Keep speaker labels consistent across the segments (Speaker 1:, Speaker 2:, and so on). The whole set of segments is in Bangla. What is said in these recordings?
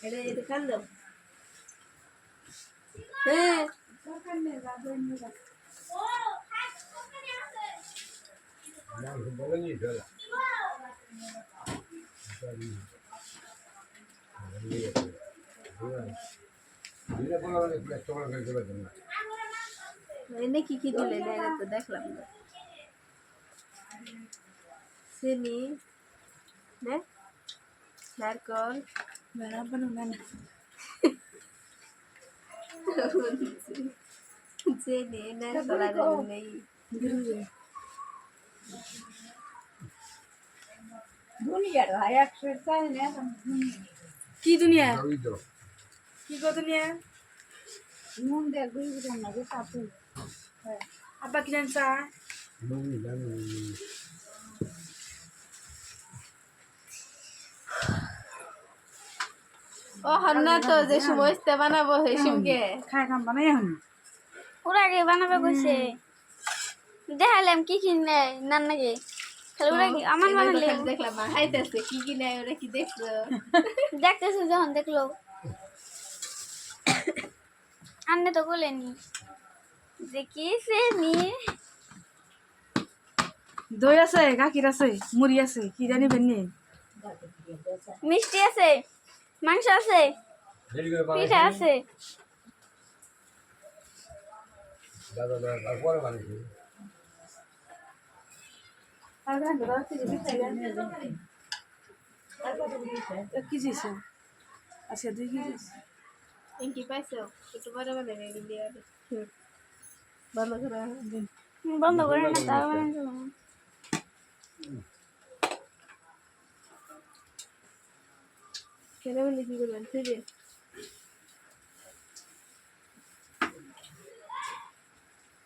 Speaker 1: এটা এটা খান দাও হ্যাঁ এনে কি কি দিলে এটা তো দেখলাম না চিনি না নারকল
Speaker 2: বরাবর না
Speaker 1: চিনি নারকল আর নেই
Speaker 2: দুনিয়ার ভাই একশো চাই না কি দুনিয়া কি গো দুনিয়া নুন দে গুই গুই না গো কাপু আব্বা কি জানছা
Speaker 1: ও হন্না তো যে সময় ইস্তে বানাবো সেই সমকে
Speaker 2: খাই খাম বানাই এখন
Speaker 3: ওরা আগে বানাবে কইছে দেখালাম কি কি নেই নান নাকি খালি ওরা কি আমার বানালে
Speaker 1: দেখলাম মা খাইতেছে কি কি নাই ওরা কি দেখছো
Speaker 3: দেখতেছে যখন দেখলো আন্নে তো বলেনি দেখিছে নি
Speaker 2: দই আছে গাখির আছে মুড়ি আছে কি জানি বেনি
Speaker 3: মিষ্টি আছে মাংস আছে পিঠা আছে
Speaker 2: কি দিছে আচ্ছা 2 কেজি
Speaker 1: ইনকি পাইছো একটু বড় বড় রেডি দিয়ে বন্ধ করে দিন
Speaker 3: বন্ধ করে না তাও বানাইছো
Speaker 1: কেন বলি কি করবেন ফিরে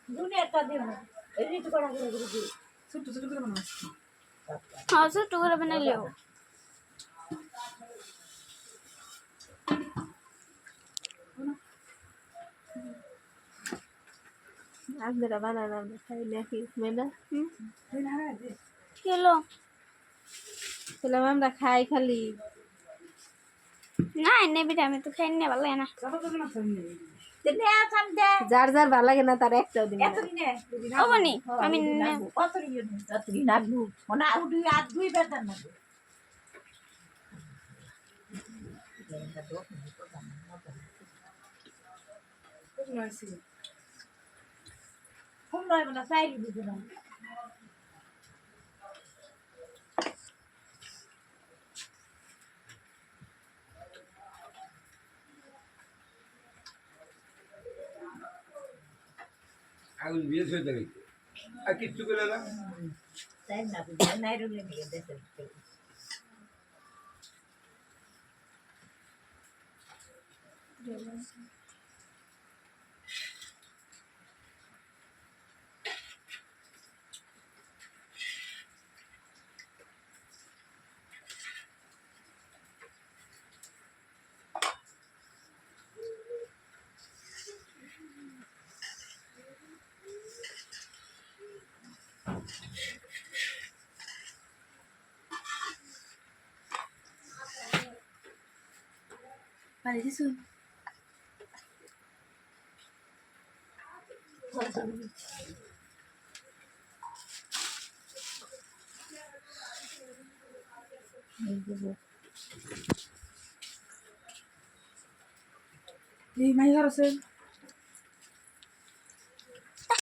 Speaker 2: দুনিয়াটা দিও না এই তো করা করে দিই ছোট ছোট করে বানাও
Speaker 3: হ্যাঁ ছোট করে বানাইলেও
Speaker 1: আপনারা বানান আমরা খাই নাকি মেয়েরা
Speaker 3: কি হলো
Speaker 1: বললাম আমরা খাই খালি
Speaker 3: না নেবি আমি তো খাই না ভালো লাগে না
Speaker 1: যার যার ভালো লাগে না তার একটাও দিন
Speaker 3: হবনি আমি
Speaker 4: আগুন দিয়ে ছুঁয়ে দেবে আর কিচ্ছু করে না
Speaker 2: পানি দিছো এই মাই ঘর আছে